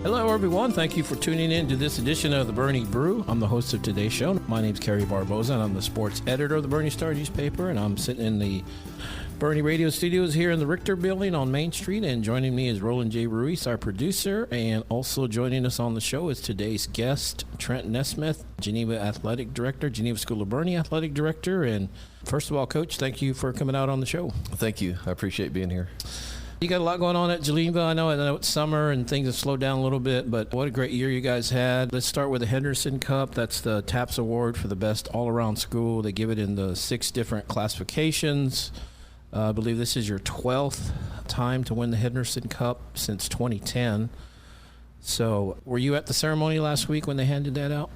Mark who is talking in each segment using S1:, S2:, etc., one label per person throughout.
S1: Hello, everyone. Thank you for tuning in to this edition of the Boerne Brew. I'm the host of today's show. My name's Kerry Barboza, and I'm the sports editor of the Boerne Star newspaper, and I'm sitting in the Boerne Radio Studios here in the Richter Building on Main Street, and joining me is Roland J. Ruiz, our producer, and also joining us on the show is today's guest, Trent Nesmith, Geneva Athletic Director, Geneva School of Boerne Athletic Director. And first of all, Coach, thank you for coming out on the show.
S2: Thank you. I appreciate being here.
S1: You got a lot going on at Geneva. I know it's summer and things have slowed down a little bit, but what a great year you guys had. Let's start with the Henderson Cup. That's the TAPS Award for the best all-around school. They give it in the 6 different classifications. I believe this is your 12th time to win the Henderson Cup since 2010. So were you at the ceremony last week when they handed that out?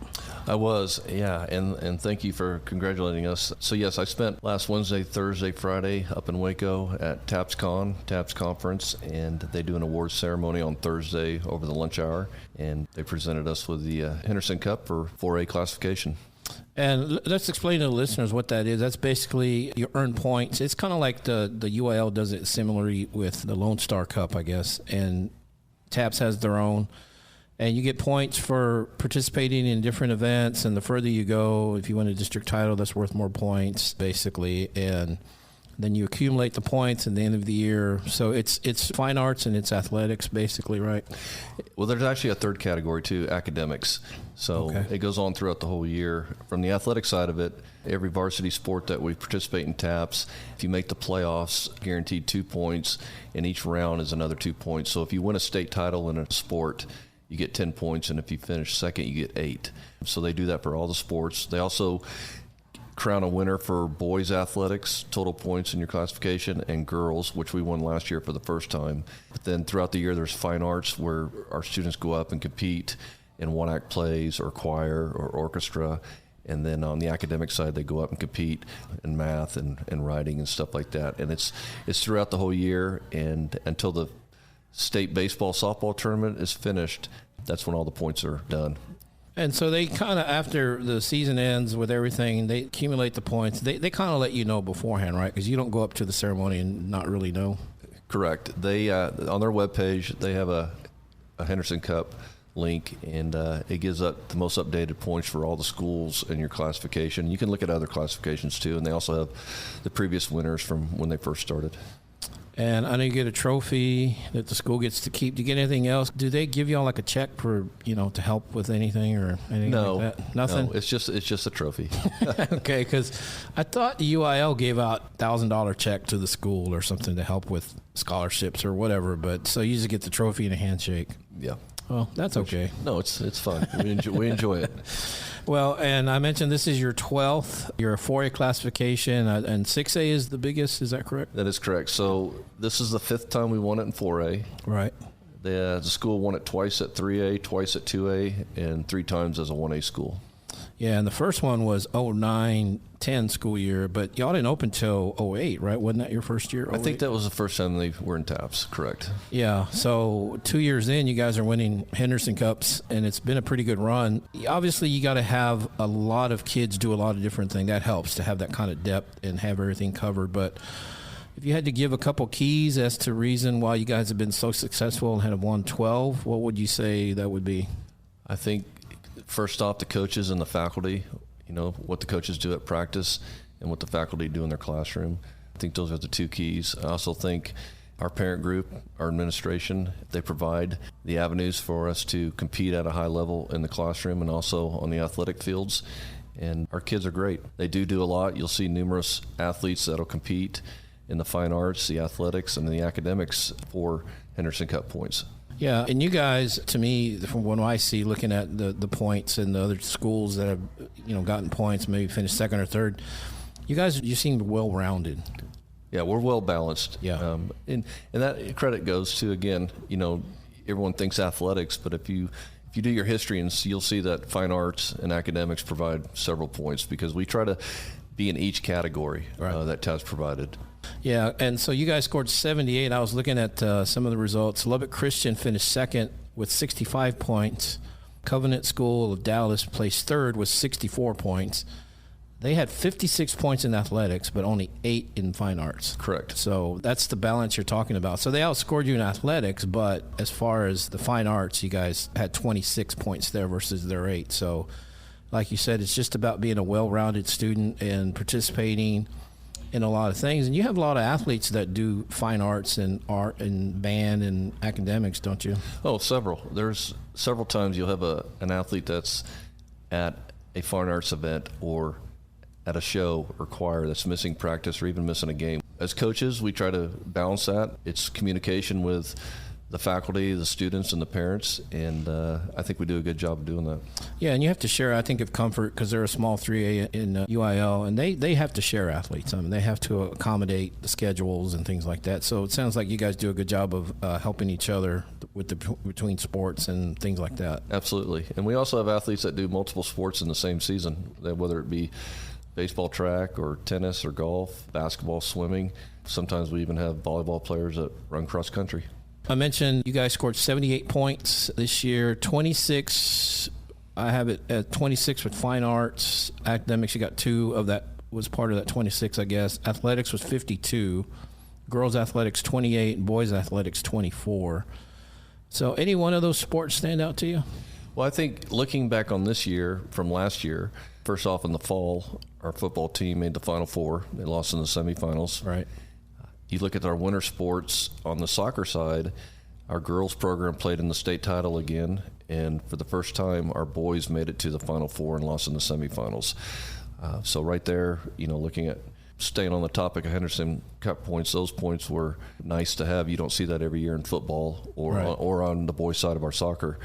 S2: I was, yeah, and thank you for congratulating us. So yes, I spent last Wednesday, Thursday, Friday up in Waco at TAPS Conference, and they do an awards ceremony on Thursday over the lunch hour, and they presented us with the Henderson Cup for 4A classification.
S1: And let's explain to the listeners what that is. That's basically you earn points. It's kind of like the UIL does it similarly with the Lone Star Cup, I guess, and TAPS has their own. And you get points for participating in different events, and the further you go, if you win a district title, that's worth more points, basically. And then you accumulate the points at the end of the year. So it's fine arts and it's athletics, basically, right?
S2: Well, there's actually a third category, too, academics. So It goes on throughout the whole year. From the athletic side of it, every varsity sport that we participate in TAPS, if you make the playoffs, guaranteed 2 points, and each round is another 2 points. So if you win a state title in a sport, you get 10 points, and if you finish second, you get 8. So they do that for all the sports. They also crown a winner for boys athletics, total points in your classification, and girls, which we won last year for the first time. But then throughout the year, there's fine arts where our students go up and compete in one-act plays or choir or orchestra. And then on the academic side, they go up and compete in math and writing and stuff like that. And it's throughout the whole year, and until the state baseball softball tournament is finished, that's when all the points are done.
S1: And so they kind of, after the season ends with everything, they accumulate the points. They kind of let you know beforehand, right? Because you don't go up to the ceremony and not really know.
S2: Correct. They on their webpage, they have a Henderson Cup link, and it gives up the most updated points for all the schools in your classification. You can look at other classifications, too, and they also have the previous winners from when they first started.
S1: And I know you get a trophy that the school gets to keep. Do you get anything else? Do they give y'all like a check for, to help with anything or anything like that? Nothing?
S2: No, it's just a trophy.
S1: Okay, because I thought the UIL gave out $1,000 check to the school or something to help with scholarships or whatever. But so you just get the trophy and a handshake.
S2: Yeah.
S1: Well, that's okay.
S2: No, it's fun. We enjoy it.
S1: Well, and I mentioned this is your 12th. You're a 4A classification, and 6A is the biggest. Is that correct?
S2: That is correct. So this is the 5th time we won it in 4A.
S1: Right.
S2: The school won it twice at 3A, twice at 2A, and 3 times as a 1A school.
S1: Yeah, and the first one was 09-10 school year, but y'all didn't open till 08, right? Wasn't that your first year? 08?
S2: I think that was the first time they were in TAPS, correct.
S1: Yeah, so 2 years in, you guys are winning Henderson Cups, and it's been a pretty good run. Obviously, you got to have a lot of kids do a lot of different things. That helps to have that kind of depth and have everything covered, but if you had to give a couple keys as to reason why you guys have been so successful and have won 12, what would you say that would be?
S2: I think first off, the coaches and the faculty, what the coaches do at practice and what the faculty do in their classroom. I think those are the 2 keys. I also think our parent group, our administration, they provide the avenues for us to compete at a high level in the classroom and also on the athletic fields. And our kids are great. They do a lot. You'll see numerous athletes that'll compete in the fine arts, the athletics, and the academics for Henderson Cup points.
S1: Yeah, and you guys, to me, from what I see, looking at the points and the other schools that have, gotten points, maybe finished second or third, you seem well-rounded.
S2: Yeah, we're well-balanced.
S1: Yeah.
S2: And that credit goes to, again, everyone thinks athletics, but if you do your history, and you'll see that fine arts and academics provide several points because we try to be in each category that TAPS provided.
S1: Yeah, and so you guys scored 78. I was looking at some of the results. Lubbock Christian finished second with 65 points. Covenant School of Dallas placed third with 64 points. They had 56 points in athletics, but only 8 in fine arts.
S2: Correct.
S1: So that's the balance you're talking about. So they outscored you in athletics, but as far as the fine arts, you guys had 26 points there versus their 8. So like you said, it's just about being a well-rounded student and participating in a lot of things. And you have a lot of athletes that do fine arts and art and band and academics, don't you?
S2: Oh, several. There's several times you'll have an athlete that's at a fine arts event or at a show or choir that's missing practice or even missing a game. As coaches, we try to balance that. It's communication with the faculty, the students, and the parents, and I think we do a good job of doing that.
S1: Yeah, and you have to share, I think, of comfort because they're a small 3A in UIL, and they have to share athletes. I mean, they have to accommodate the schedules and things like that. So it sounds like you guys do a good job of helping each other with between sports and things like that.
S2: Absolutely. And we also have athletes that do multiple sports in the same season, whether it be baseball, track, or tennis, or golf, basketball, swimming. Sometimes we even have volleyball players that run cross country.
S1: I mentioned you guys scored 78 points this year, 26. I have it at 26 with fine arts. Academics, you got 2 of that was part of that 26, I guess. Athletics was 52. Girls athletics 28, and boys athletics 24. So any one of those sports stand out to you?
S2: Well, I think looking back on this year from last year, first off in the fall, our football team made the Final Four. They lost in the semifinals.
S1: Right.
S2: You look at our winter sports on the soccer side, our girls program played in the state title again, and for the first time, our boys made it to the Final Four and lost in the semifinals. So right there, looking at staying on the topic of Henderson Cup points, those points were nice to have. You don't see that every year in football or on the boys' side of our soccer.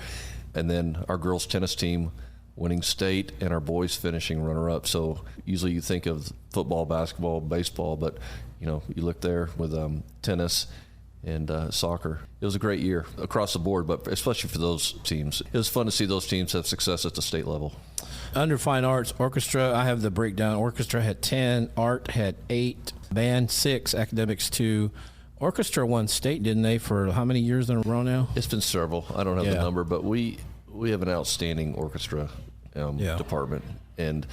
S2: And then our girls' tennis team winning state and our boys finishing runner-up. So usually you think of football, basketball, baseball, but you look there with tennis and soccer. It was a great year across the board, but especially for those teams. It was fun to see those teams have success at the state level.
S1: Under fine arts, orchestra, I have the breakdown. Orchestra had 10, art had 8, band 6, academics 2. Orchestra won state, didn't they, for how many years in a row now?
S2: It's been several. I don't have the number, but we have an outstanding orchestra department, and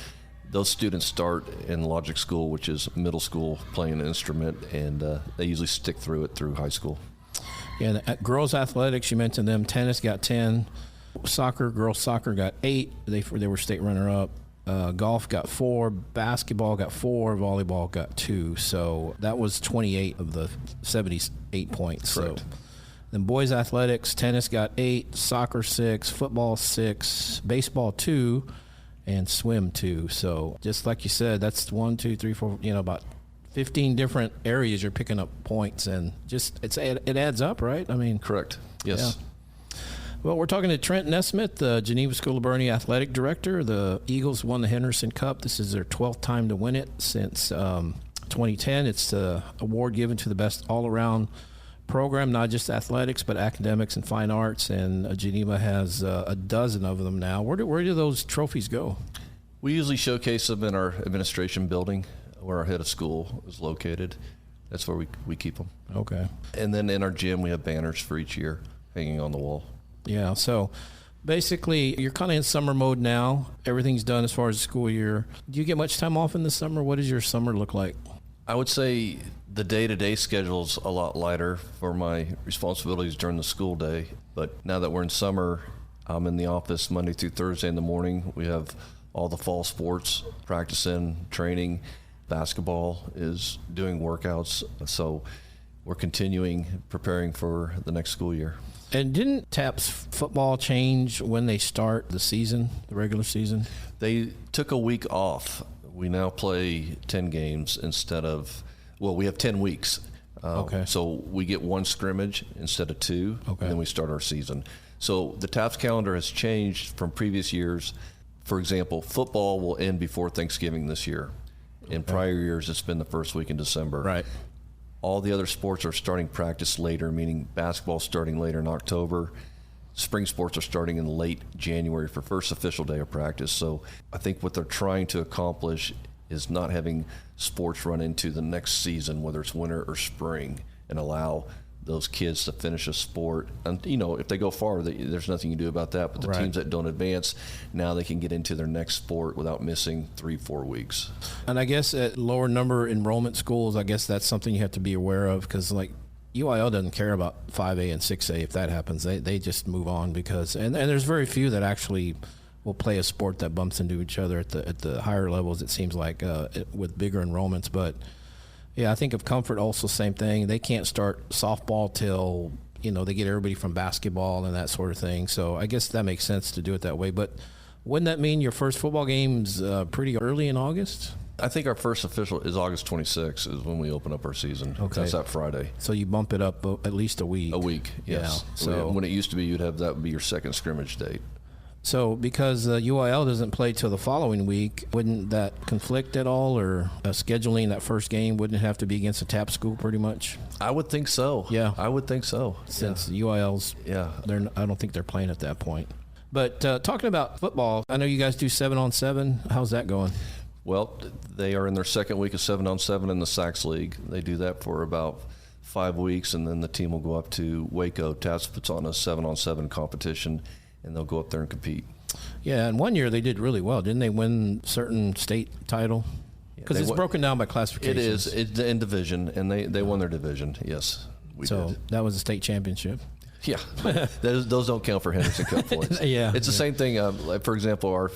S2: those students start in logic school, which is middle school, playing an instrument, and they usually stick through it through high school.
S1: Yeah, girls athletics, you mentioned them. Tennis got 10. Soccer, girls soccer got 8. They were state runner-up. Golf got 4. Basketball got 4. Volleyball got 2. So that was 28 of the 78 points.
S2: Correct.
S1: So then boys athletics, tennis got 8. Soccer 6. Football 6. Baseball 2. And swim 2. So just like you said, that's 1, 2, 3, 4, about 15 different areas you're picking up points, and just it adds up, right? I mean,
S2: correct. Yes.
S1: Yeah. Well, we're talking to Trent Nesmith, the Geneva School of Boerne athletic director. The Eagles won the Henderson Cup. This is their 12th time to win it since 2010. It's the award given to the best all-around program, not just athletics, but academics and fine arts, and Geneva has a dozen of them now. Where do those trophies go?
S2: We usually showcase them in our administration building where our head of school is located. That's where we keep them.
S1: Okay.
S2: And then in our gym, we have banners for each year hanging on the wall.
S1: Yeah, so basically you're kind of in summer mode now. Everything's done as far as the school year. Do you get much time off in the summer? What does your summer look like?
S2: I would say the day-to-day schedule's a lot lighter for my responsibilities during the school day. But now that we're in summer, I'm in the office Monday through Thursday in the morning. We have all the fall sports, practicing, training. Basketball is doing workouts. So we're continuing preparing for the next school year.
S1: And didn't TAP's football change when they start the season, the regular season?
S2: They took a week off. We now play 10 games instead of, we have 10 weeks.
S1: Okay.
S2: So we get 1 scrimmage instead of 2,
S1: okay,
S2: and then we start our season. So the TAP's calendar has changed from previous years. For example, football will end before Thanksgiving this year. In prior years, it's been the first week in December.
S1: Right.
S2: All the other sports are starting practice later, meaning basketball starting later in October. Spring sports are starting in late January for first official day of practice. So I think what they're trying to accomplish is not having sports run into the next season, whether it's winter or spring, and allow those kids to finish a sport. And, if they go far, there's nothing you can do about that. But the
S1: Right.
S2: teams that don't advance, now they can get into their next sport without missing 3-4 weeks.
S1: And I guess at lower number enrollment schools, I guess that's something you have to be aware of, because like UIL doesn't care about 5A and 6A if that happens. They just move on because and there's very few that actually will play a sport that bumps into each other at the higher levels, it seems like, with bigger enrollments. But yeah, I think of Comfort also same thing. They can't start softball till they get everybody from basketball and that sort of thing. So I guess that makes sense to do it that way. But wouldn't that mean your first football game's pretty early in August?
S2: I think our first official is August 26th is when we open up our season.
S1: Okay.
S2: That's that Friday.
S1: So you bump it up at least a week.
S2: A week, yes.
S1: Yeah. So
S2: when it used to be, that would be your second scrimmage date.
S1: So because UIL doesn't play till the following week, wouldn't that conflict at all, or scheduling that first game wouldn't have to be against a TAP school pretty much?
S2: I would think so.
S1: Yeah.
S2: I would think so.
S1: Since UIL's, I don't think they're playing at that point. But talking about football, I know you guys do 7-on-7. How's that going?
S2: Well, they are in their second week of 7-on-7 in the Sax League. They do that for about 5 weeks, and then the team will go up to Waco. TAPS puts on a 7-on-7 competition, and they'll go up there and compete.
S1: Yeah, and one year they did really well. Didn't they win certain state title? Because it's broken down by classifications.
S2: It is. It's in division, and they won their division, yes. We did.
S1: That was a state championship.
S2: Yeah, those don't count for Henderson Cup points.
S1: Yeah,
S2: it's the same thing. Like for example,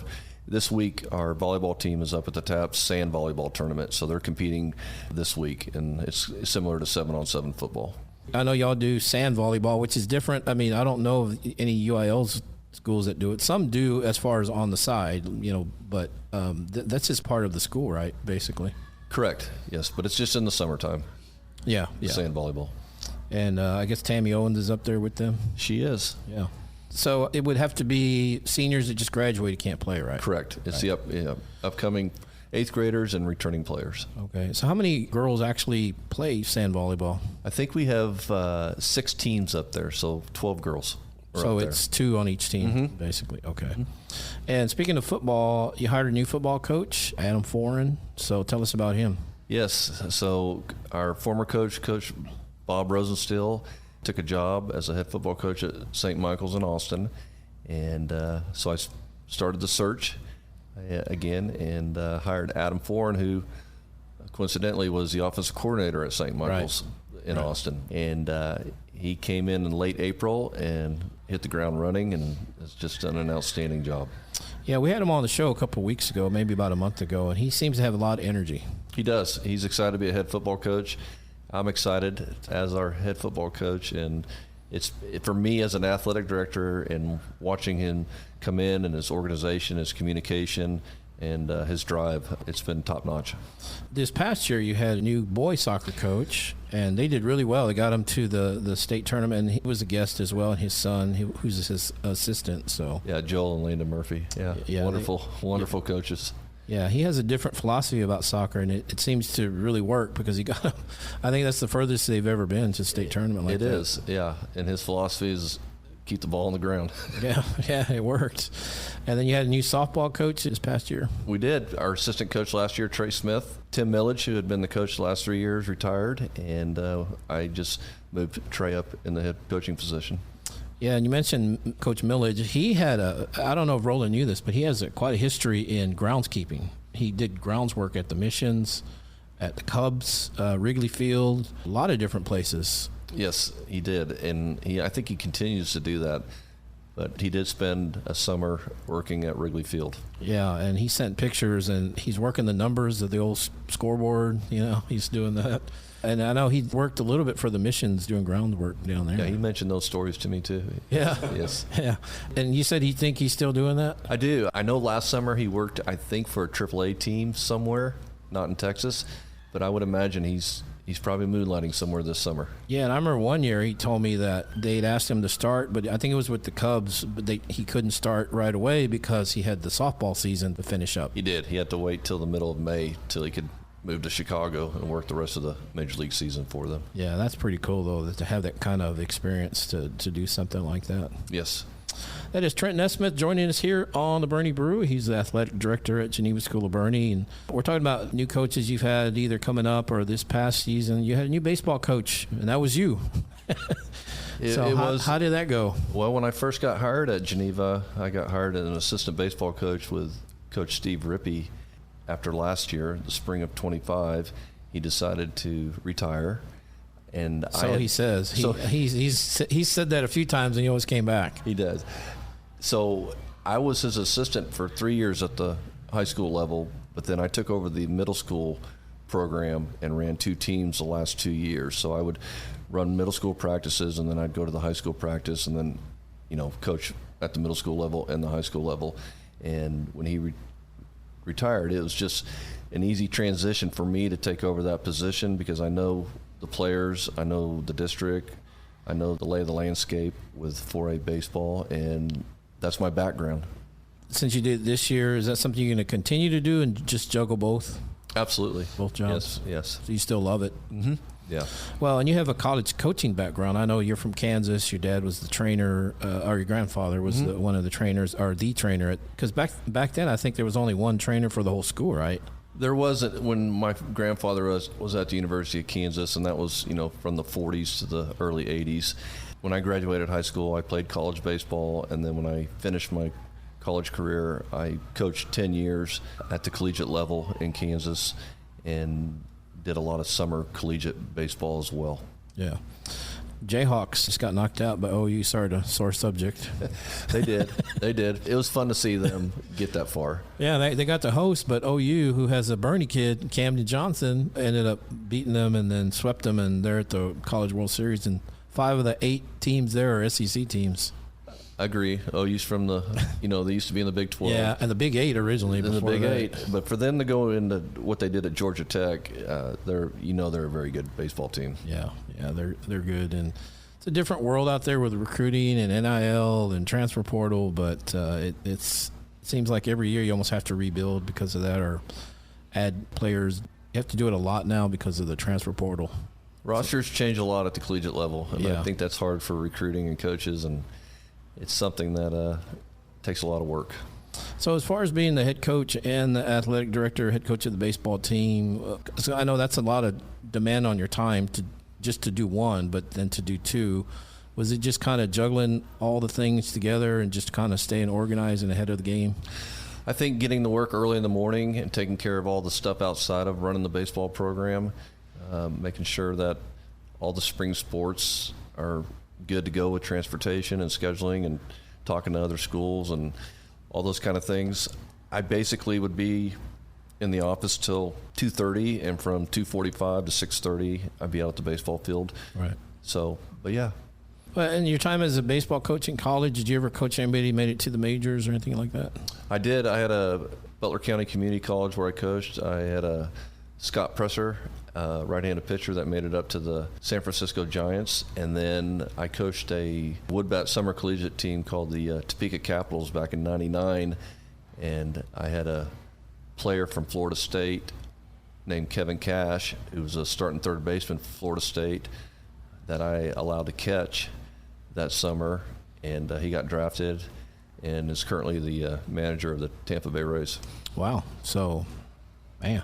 S2: this week our volleyball team is up at the TAPS sand volleyball tournament, so they're competing this week, and it's similar to 7-on-7 football. I
S1: know y'all do sand volleyball, which is different. I mean, I don't know of any UIL schools that do it. Some do as far as on the side, but that's just part of the school, right? Basically.
S2: Correct. Yes, but it's just in the summertime.
S1: Yeah.
S2: Sand volleyball.
S1: And I guess Tammy Owens is up there with them.
S2: She is.
S1: Yeah. So it would have to be seniors that just graduated can't play, right?
S2: Correct. It's the upcoming 8th graders and returning players.
S1: Okay. So how many girls actually play sand volleyball?
S2: I think we have 6 teams up there, so 12 girls.
S1: So it's 2 on each team, basically. Okay. Mm-hmm. And speaking of football, you hired a new football coach, Adam Foran. So tell us about him.
S2: Yes. So our former coach, Coach Bob Rosenstiel, took a job as a head football coach at St. Michael's in Austin. And so I started the search again and hired Adam Foran, who coincidentally was the offensive coordinator at St. Michael's in Austin. And he came in late April and hit the ground running and has just done an outstanding job.
S1: Yeah, we had him on the show a couple of weeks ago, maybe about a month ago, and he seems to have a lot of energy.
S2: He does. He's excited to be a head football coach. I'm excited as our head football coach, and it's for me as an athletic director and watching him come in and his organization, his communication, and his drive, it's been top-notch.
S1: This past year, you had a new boys soccer coach, and they did really well. They got him to the state tournament, and he was a guest as well, and his son, who's his assistant. So yeah,
S2: Joel and Landon Murphy. Yeah, wonderful coaches.
S1: Yeah, he has a different philosophy about soccer, and it seems to really work because he got I think that's the furthest they've ever been to a state tournament like that.
S2: It is, yeah. And his philosophy is keep the ball on the ground.
S1: Yeah, it worked. And then you had a new softball coach this past year.
S2: We did. Our assistant coach last year, Trey Smith. Tim Millage, who had been the coach the last 3 years, retired, and I just moved Trey up in the head coaching position.
S1: Yeah, and you mentioned Coach Millage. He had I don't know if Roland knew this, but he has quite a history in groundskeeping. He did grounds work at the Missions, at the Cubs, Wrigley Field, a lot of different places.
S2: Yes, he did, and I think he continues to do that. But he did spend a summer working at Wrigley Field. Yeah,
S1: and he sent pictures, and he's working the numbers of the old scoreboard. He's doing that. And I know he worked a little bit for the Missions doing groundwork down there.
S2: Yeah, he mentioned those stories to me too.
S1: Yeah.
S2: Yes.
S1: Yeah. And you said he's still doing that?
S2: I do. I know last summer he worked, I think, for a AAA team somewhere, not in Texas, but I would imagine he's probably moonlighting somewhere this summer.
S1: Yeah, and I remember one year he told me that they'd asked him to start, but I think it was with the Cubs, but he couldn't start right away because he had the softball season to finish up.
S2: He did. He had to wait till the middle of May till he could move to Chicago and work the rest of the Major League season for them.
S1: Yeah, that's pretty cool, though, to have that kind of experience to do something like that.
S2: Yes.
S1: That is Trent Nesmith joining us here on the Boerne Brew. He's the athletic director at Geneva School of Boerne. And we're talking about new coaches you've had either coming up or this past season. You had a new baseball coach, and that was you. How did that go?
S2: Well, when I first got hired at Geneva, I got hired as an assistant baseball coach with Coach Steve Rippe. After last year, the spring of 25, he decided to retire. And
S1: he says. He's said that a few times, and he always came back.
S2: He does. So I was his assistant for 3 years at the high school level, but then I took over the middle school program and ran 2 teams the last 2 years. So I would run middle school practices, and then I'd go to the high school practice, and then, coach at the middle school level and the high school level. And when he retired, it was just an easy transition for me to take over that position because I know the players, I know the district, I know the lay of the landscape with 4A baseball, and that's my background.
S1: Since you did it this year, is that something you're going to continue to do and just juggle both?
S2: Absolutely.
S1: Both jobs?
S2: Yes.
S1: So you still love it?
S2: Mm-hmm. Yeah.
S1: Well, and you have a college coaching background. I know you're from Kansas. Your dad was the trainer, or your grandfather was one of the trainers, or the trainer. Because back then, I think there was only one trainer for the whole school, right?
S2: There wasn't when my grandfather was at the University of Kansas, and that was, from the 40s to the early 80s. When I graduated high school, I played college baseball, and then when I finished my college career, I coached 10 years at the collegiate level in Kansas and did a lot of summer collegiate baseball as well.
S1: Yeah. Jayhawks just got knocked out by OU. Sorry to sore subject.
S2: They did. It was fun to see them get that far.
S1: Yeah, they got to host, but OU, who has a Bernie kid, Camden Johnson, ended up beating them and then swept them, and they're at the College World Series, and 5 of the 8 teams there are SEC teams.
S2: I agree. OU's from the, they used to be in the Big 12.
S1: Yeah, and the Big 8 originally.
S2: In the Big 8. But for them to go into what they did at Georgia Tech, they're a very good baseball team.
S1: Yeah, they're good. And it's a different world out there with recruiting and NIL and transfer portal, but it seems like every year you almost have to rebuild because of that or add players. You have to do it a lot now because of the transfer portal.
S2: Rosters change a lot at the collegiate level, and I think that's hard for recruiting and coaches, and it's something that takes a lot of work.
S1: So as far as being the head coach and the athletic director, head coach of the baseball team, so I know that's a lot of demand on your time to do one, but then to do 2. Was it just kind of juggling all the things together and just kind of staying organized and ahead of the game?
S2: I think getting to work early in the morning and taking care of all the stuff outside of running the baseball program, making sure that all the spring sports are good to go with transportation and scheduling and talking to other schools and all those kind of things. I basically would be in the office till 2:30, and from 2:45 to 6:30, I'd be out at the baseball field.
S1: Right.
S2: So, but yeah.
S1: Well, and your time as a baseball coach in college, did you ever coach anybody who made it to the majors or anything like that?
S2: I did. I had a Butler County Community College where I coached. I had a Scott Presser, right-handed pitcher that made it up to the San Francisco Giants. And then I coached a woodbat summer collegiate team called the Topeka Capitals back in '99. And I had a player from Florida State named Kevin Cash, who was a starting third baseman for Florida State, that I allowed to catch that summer. And he got drafted and is currently the manager of the Tampa Bay Rays.
S1: Wow. So, man,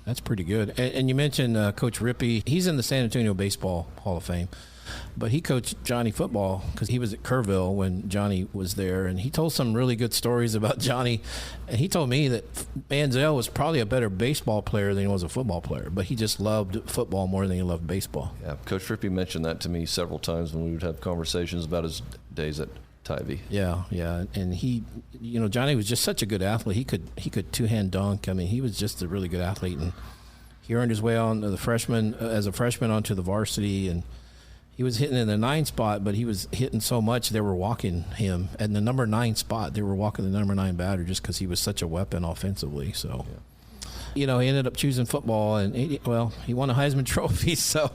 S1: that's pretty good. And you mentioned Coach Rippe. He's in the San Antonio Baseball Hall of Fame, but he coached Johnny football because he was at Kerrville when Johnny was there, and he told some really good stories about Johnny. And he told me that Manziel was probably a better baseball player than he was a football player, but he just loved football more than he loved baseball.
S2: Yeah, Coach Rippe mentioned that to me several times when we would have conversations about his days at Tivy.
S1: Yeah, and he, Johnny was just such a good athlete. He could two-hand dunk. I mean, he was just a really good athlete, and he earned his way on to the freshman as a freshman onto the varsity, and he was hitting in the 9 spot, but he was hitting so much they were walking him. And the number 9 spot, they were walking the number 9 batter just because he was such a weapon offensively. So, he ended up choosing football, and he won a Heisman Trophy, so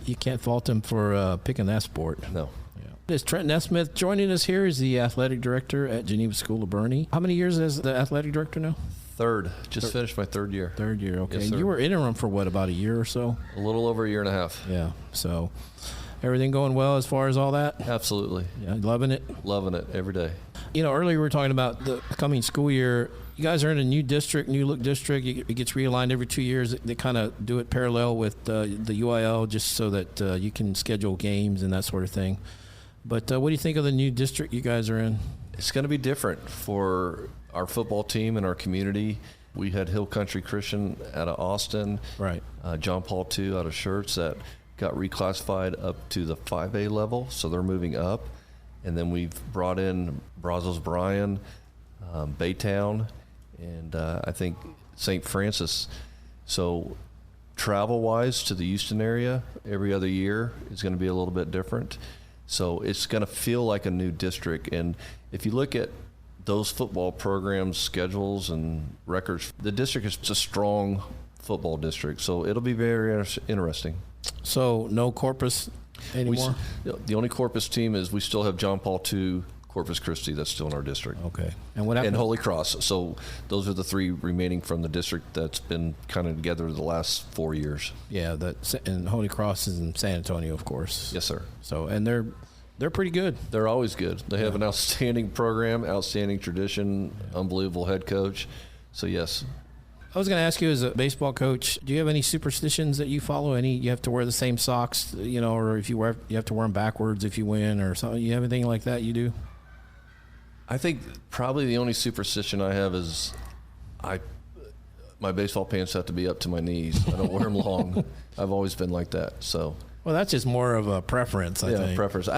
S1: you can't fault him for picking that sport.
S2: No.
S1: Is Trent Nesmith joining us here as the athletic director at Geneva School of Boerne? How many years as the athletic director now?
S2: Third. Just finished my third year.
S1: Third year, okay.
S2: Yes, sir.
S1: You were interim for about a year or so?
S2: A little over a year and a half.
S1: Yeah, so everything going well as far as all that?
S2: Absolutely.
S1: Yeah, loving it?
S2: Loving it every day.
S1: Earlier we were talking about the coming school year. You guys are in a new district, New Look district. It gets realigned every 2 years. They kind of do it parallel with the UIL just so that you can schedule games and that sort of thing. But what do you think of the new district you guys are in?
S2: It's going to be different for our football team and our community. We had Hill Country Christian out of Austin,
S1: right?
S2: John Paul II out of Schertz that got reclassified up to the 5A level, so they're moving up. And then we've brought in Brazos Bryan, Baytown, and I think St. Francis. So travel-wise to the Houston area every other year is going to be a little bit different. So it's going to feel like a new district. And if you look at those football programs, schedules, and records, the district is a strong football district. So it'll be very interesting.
S1: So no Corpus anymore?
S2: The only Corpus team is we still have John Paul II, Corpus Christi, that's still in our district.
S1: Okay. And what happened?
S2: And Holy Cross. So those are the three remaining from the district that's been kind of together the last 4 years.
S1: Yeah, and Holy Cross is in San Antonio, of course.
S2: Yes, sir.
S1: So, and they're pretty good.
S2: They're always good. They have an outstanding program, outstanding tradition, unbelievable head coach. So, yes.
S1: I was going to ask you, as a baseball coach, do you have any superstitions that you follow? You have to wear the same socks, or if you have to wear them backwards if you win or something? You have anything like that you do?
S2: I think probably the only superstition I have is my baseball pants have to be up to my knees. I don't wear them long. I've always been like that. So.
S1: Well, that's just more of a preference, I think.
S2: Yeah, preference.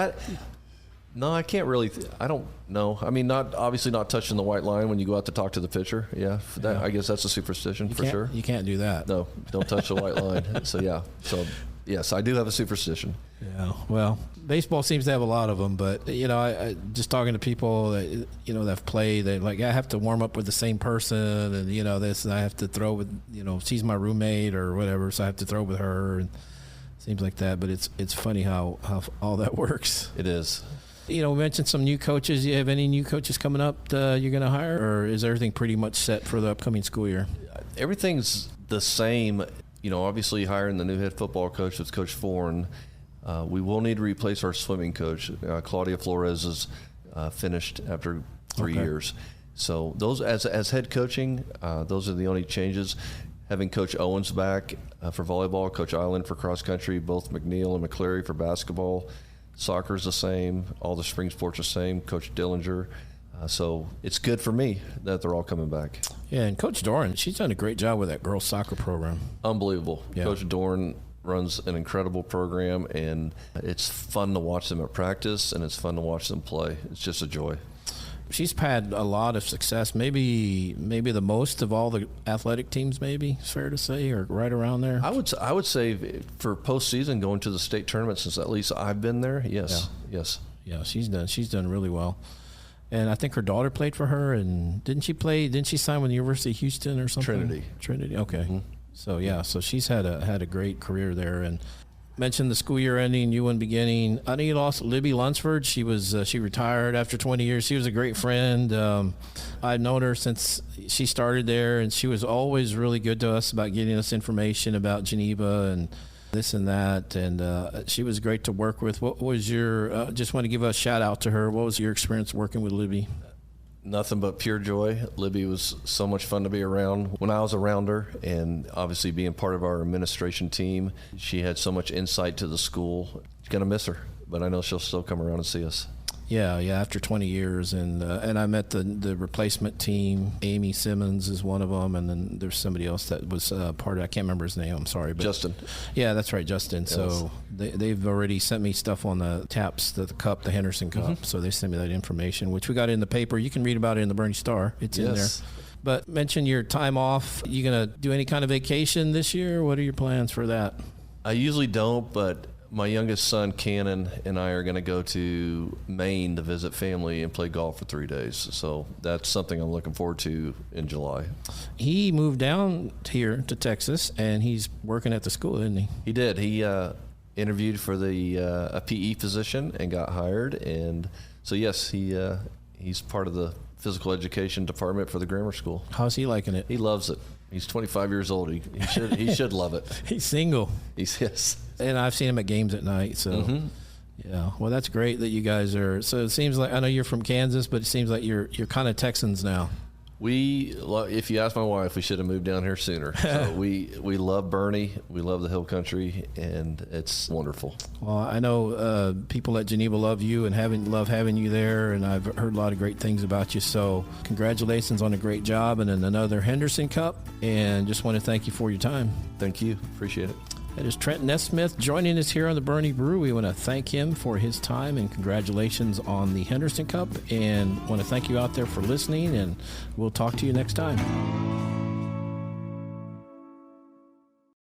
S2: No, I can't really. I don't know. I mean, obviously not touching the white line when you go out to talk to the pitcher. Yeah, I guess that's a superstition for sure.
S1: You can't do that.
S2: No, don't touch the white line. So yeah. So yes, I do have a superstition.
S1: Yeah. Well, baseball seems to have a lot of them, but I just talking to people that that've played, they like, I have to warm up with the same person, and this, and I have to throw with she's my roommate or whatever, so I have to throw with her, and seems like that. But it's funny how all that works.
S2: It is.
S1: We mentioned some new coaches. You have any new coaches coming up you're going to hire, or is everything pretty much set for the upcoming school year?
S2: Everything's the same. Obviously hiring the new head football coach with Coach Foran. We will need to replace our swimming coach. Claudia Flores is finished after 3 years. So those as head coaching, those are the only changes. Having Coach Owens back for volleyball, Coach Island for cross country, both McNeil and McCleary for basketball. Soccer's the same. All the spring sports are the same. Coach Dillinger. So it's good for me that they're all coming back.
S1: Yeah, and Coach Doran, she's done a great job with that girls soccer program.
S2: Unbelievable.
S1: Yeah.
S2: Coach Doran runs an incredible program, and it's fun to watch them at practice, and it's fun to watch them play. It's just a joy.
S1: She's had a lot of success, maybe the most of all the athletic teams, maybe it's fair to say, or right around there.
S2: I would say for postseason, going to the state tournament, since at least I've been there, yes.
S1: Yeah, she's done really well. And I think her daughter played for her, and didn't she sign with the University of Houston or something? Trinity, okay. Mm-hmm. So she's had a great career there. And mentioned the school year ending, new one beginning. I know you lost Libby Lunsford. She retired after 20 years. She was a great friend. I've known her since she started there, and she was always really good to us about getting us information about Geneva and this and that. And she was great to work with. What was your? Just want to give a shout out to her. What was your experience working with Libby?
S2: Nothing but pure joy. Libby was so much fun to be around when I was around her, and obviously being part of our administration team. She had so much insight to the school. Gonna miss her, but I know she'll still come around and see us.
S1: Yeah, after 20 years, and I met the replacement team. Amy Simmons is one of them, and then there's somebody else that was part of. I can't remember his name. I'm sorry, but
S2: Justin.
S1: Yeah, that's right, Justin. Yes. So they've already sent me stuff on the TAPS, the cup, the Henderson Cup. Mm-hmm. So they sent me that information, which we got in the paper. You can read about it in the Boerne Star. It's in there. But mention your time off. You gonna do any kind of vacation this year? What are your plans for that?
S2: I usually don't, but my youngest son, Cannon, and I are going to go to Maine to visit family and play golf for 3 days. So that's something I'm looking forward to in July.
S1: He moved down here to Texas, and he's working at the school, isn't he?
S2: He did. He interviewed for a PE position and got hired. And so, yes, he's part of the physical education department for the grammar school.
S1: How's he liking it?
S2: He loves it. He's 25 years old. He should love it.
S1: He's single.
S2: Yes.
S1: And I've seen him at games at night. So,
S2: mm-hmm.
S1: Yeah. Well, that's great that you guys are. So it seems like, I know you're from Kansas, but it seems like you're kind of Texans now.
S2: If you ask my wife, we should have moved down here sooner. So we love Boerne, we love the Hill Country, and it's wonderful.
S1: Well, I know people at Geneva love you and love having you there, and I've heard a lot of great things about you. So congratulations on a great job and in another Henderson Cup, and just want to thank you for your time.
S2: Thank you. Appreciate it.
S1: That is Trent Nesmith joining us here on the Boerne Brew. We want to thank him for his time and congratulations on the Henderson Cup, and want to thank you out there for listening, and we'll talk to you next time.